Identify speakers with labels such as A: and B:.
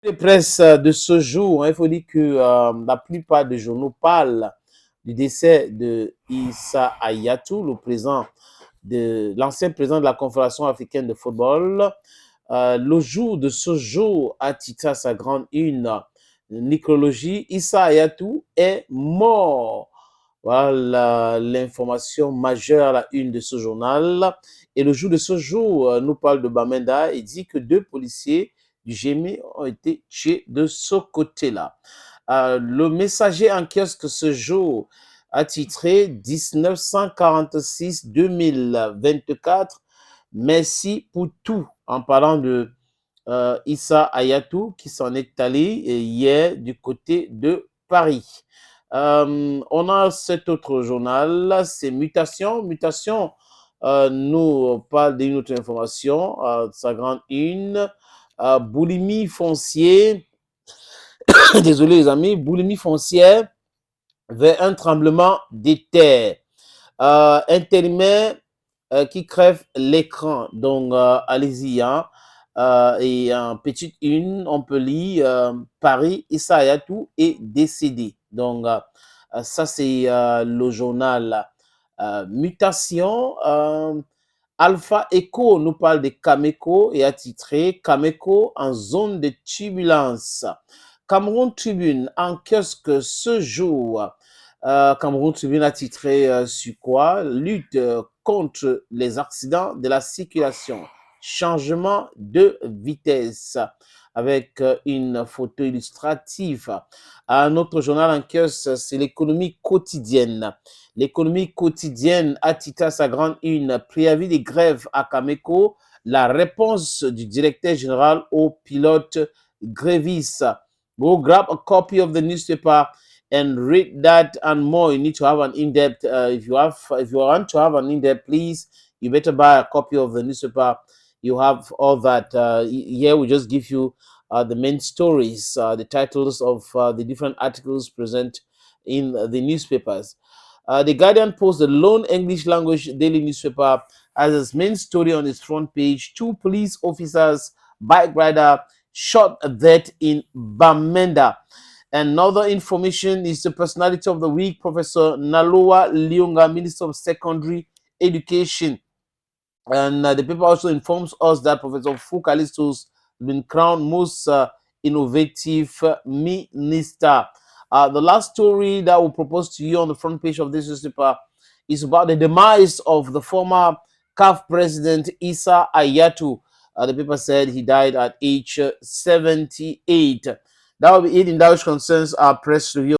A: Les presses de ce jour, hein, il faut dire que la plupart des journaux parlent du décès de Issa Hayatou, l'ancien président de la Confédération africaine de football. Le jour de ce jour, a titré à sa grande une nécrologie, Issa Hayatou est mort. Voilà l'information majeure à la une de ce journal. Et le jour de ce jour, nous parle de Bamenda et dit que 2 policiers du GMI ont été tués de ce côté-là. Le messager en kiosque ce jour a titré 1946-2024. Merci pour tout, en parlant de Issa Hayatou qui s'en est allé hier du côté de Paris. On a cet autre journal, c'est Mutation. Mutation nous parle d'une autre information, sa grande une. Boulimie foncière, désolé les amis, boulimie foncière vers un tremblement des terres. Intérimaire qui crève l'écran. Donc, allez-y. Hein. Et en petite une, on peut lire Paris, Issa Hayatou est décédé. Donc, ça, c'est le journal Mutation. Alpha Echo nous parle de Cameco et a titré Cameco en zone de turbulence. Cameroun Tribune en kiosque ce jour. Cameroun Tribune a titré sur quoi? Lutte contre les accidents de la circulation. Changement de vitesse avec une photo illustrative. Un autre journal en kiosque, c'est l'économie quotidienne. L'économie quotidienne a titré à sa grande une préavis de grève à Cameco, la réponse du directeur général aux pilotes grévistes. Go grab a copy of the newspaper and read that and more. You need to have an in-depth. If you want to have an in-depth, please, you better buy a copy of the newspaper. You have all that. Here we just give you the main stories, the titles of the different articles present in the newspapers. The Guardian Post, the lone English language daily newspaper, has its main story on its front page. 2 police officers, bike rider, shot dead in Bamenda. Another information is the personality of the week, Professor Naloa Lionga, Minister of Secondary Education. And the paper also informs us that Professor Fukalistos has been crowned most innovative minister. The last story that we'll propose to you on the front page of this newspaper is about the demise of the former CAF president Issa Hayatou. The paper said he died at age 78. That will be it in that which concerns our press review.